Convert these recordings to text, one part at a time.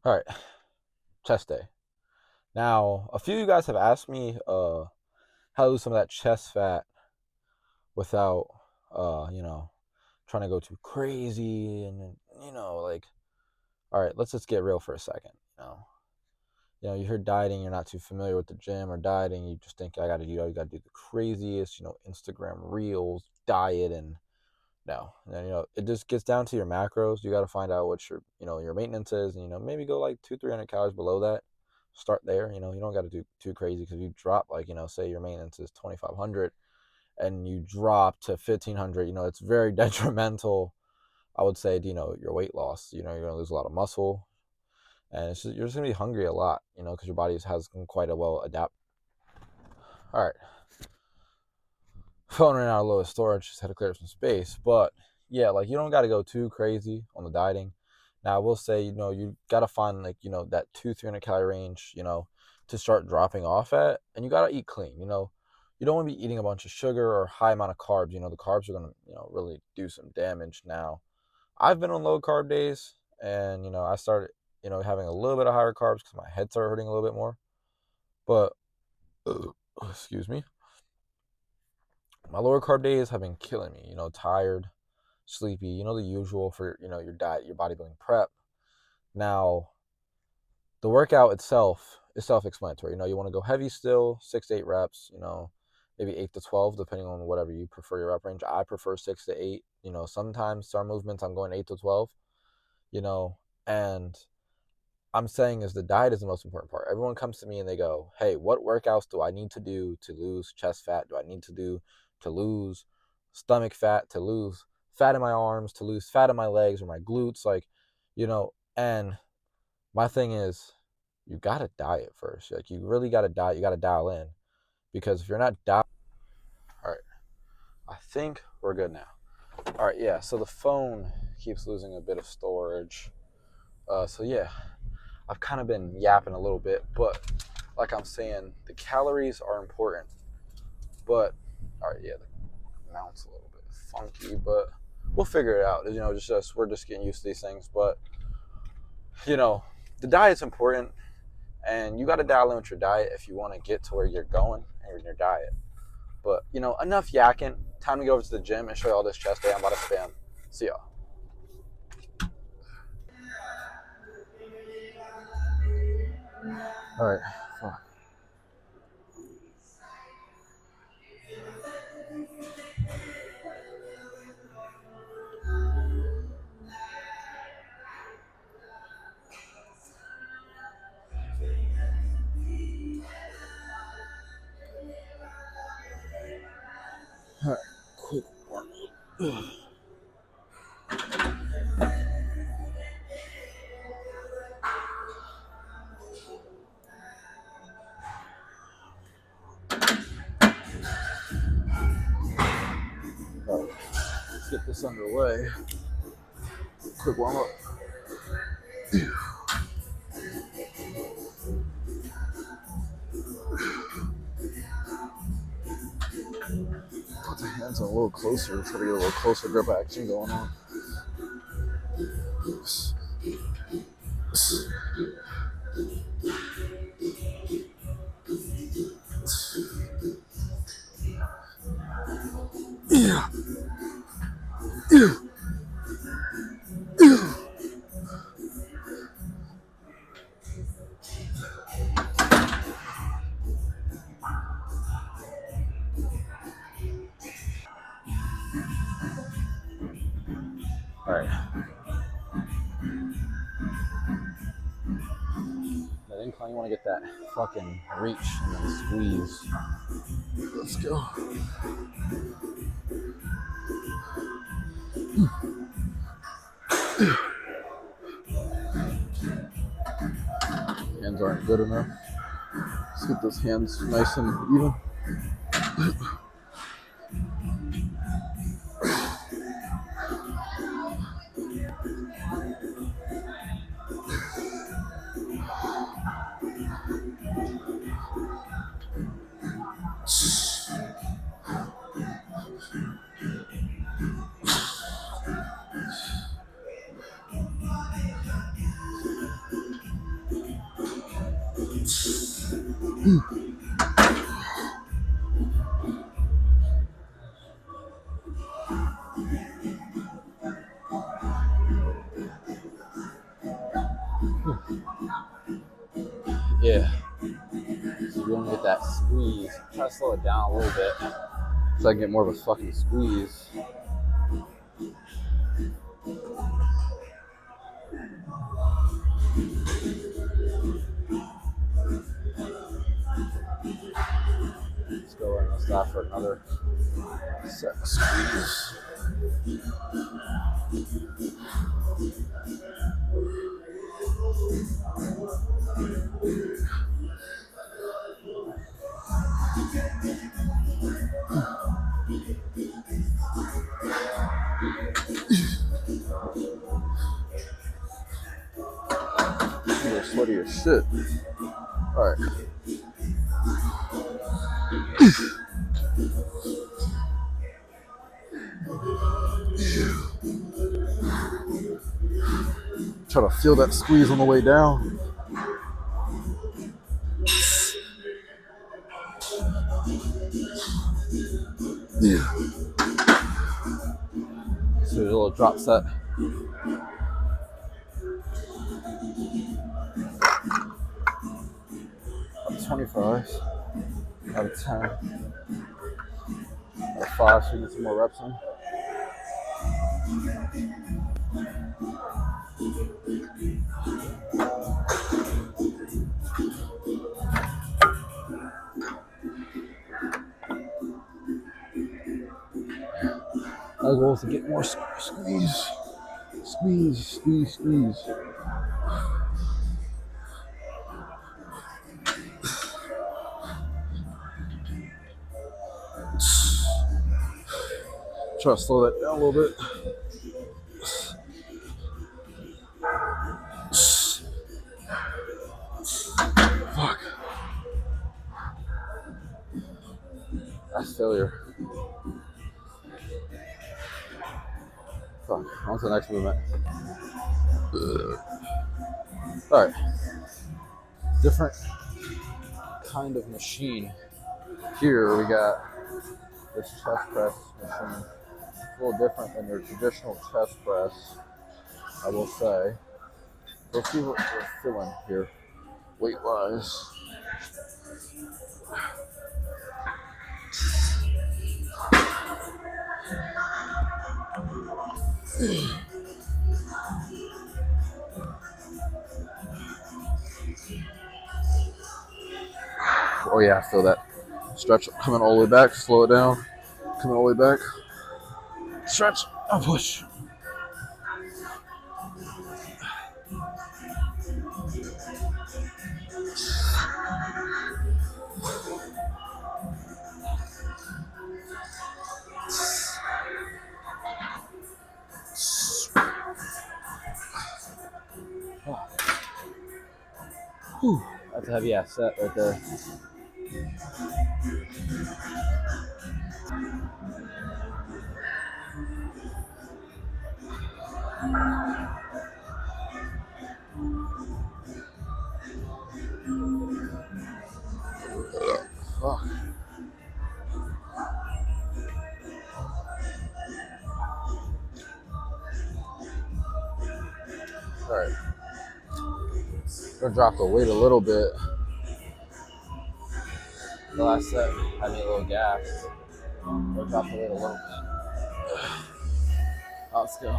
All right, chest day. Now, a few of you guys have asked me how to lose some of that chest fat without trying to go too crazy and like all right, let's just get real for a second. You hear dieting, you're not too familiar with the gym or dieting, you just think you got to do the craziest, Instagram reels, diet and no. And it just gets down to your macros. You got to find out what your maintenance is and maybe go like 200-300 calories below that. Start there. You don't got to do too crazy because you drop like, say your maintenance is 2500 and you drop to 1500, it's very detrimental, I would say, to, your weight loss. You're going to lose a lot of muscle and you're just going to be hungry a lot, because your body has quite a well adapt. All right. Phone ran out of low storage, just had to clear up some space. But yeah, like you don't got to go too crazy on the dieting. Now I will say, you got to find like, that 200-300 calorie range, to start dropping off at, and you got to eat clean. You don't want to be eating a bunch of sugar or high amount of carbs. The carbs are going to, really do some damage. Now I've been on low carb days and, I started, having a little bit of higher carbs because my head started hurting a little bit more. But, excuse me, my lower carb days have been killing me, tired, sleepy, the usual for, your diet, your bodybuilding prep. Now, the workout itself is self-explanatory. You want to go heavy still, 6 to 8 reps, maybe 8 to 12, depending on whatever you prefer your rep range. I prefer 6 to 8. Sometimes some movements I'm going 8 to 12, and I'm saying is the diet is the most important part. Everyone comes to me and they go, hey, what workouts do I need to do to lose chest fat? Do I need to do to lose stomach fat, to lose fat in my arms, to lose fat in my legs or my glutes? Like, and my thing is, you got to diet first. Like, you really got to diet. You got to dial in, because if you're not dialed, all right, I think we're good now. All right, yeah. So the phone keeps losing a bit of storage. So yeah, I've kind of been yapping a little bit, but like I'm saying, the calories are important. But all right, yeah, the mount's a little bit funky, but we'll figure it out. We're just getting used to these things. But the diet's important, and you got to dial in with your diet if you want to get to where you're going and your diet. But enough yakking. Time to go over to the gym and show you all this chest day I'm about to spam. See y'all. All right. Fuck. All right. Quick warm up. All right. Let's get this underway. Quick warm up. Put the hands a little closer, try to get a little closer grip action going on. Yeah. All right. That incline, you want to get that fucking reach and then squeeze. Let's go. Hands aren't good enough. Let's get those hands nice and even. Yeah. So you want to get that squeeze. Try to slow it down a little bit so I can get more of a fucking squeeze. Let's go ahead and stop for another set of squeeze. You're sweaty as shit. Alright. Try to feel that squeeze on the way down. Yeah. So a little drop set. Up 25 out of 10. Out of 5, so we get some more reps in. Our goal is to get more squeeze. Squeeze, squeeze, squeeze. Try to slow that down a little bit. Fuck. That's failure. Fuck. On to the next movement. Alright. Different kind of machine. Here we got this chest press machine. It's a little different than your traditional chest press, I will say. We'll see what we're feeling here, weight-wise. Oh yeah, I feel that. Stretch, coming all the way back, slow it down. Coming all the way back. Stretch, and push. Whew. That's a heavy ass set right there. Fuck. Alright. Gonna drop the weight a little bit. The last set had me a little gassed. We'll drop the weight a little bit. Let's go.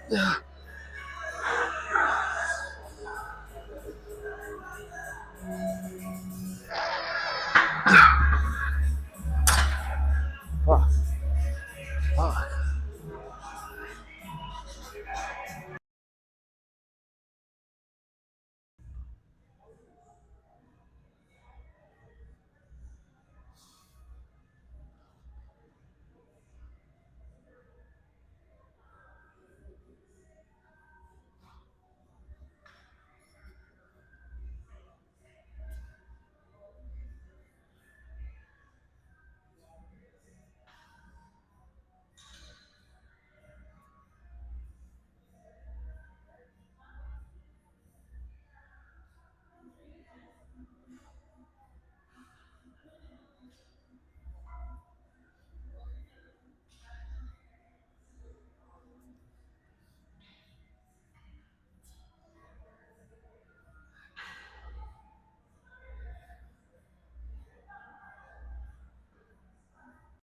Yeah.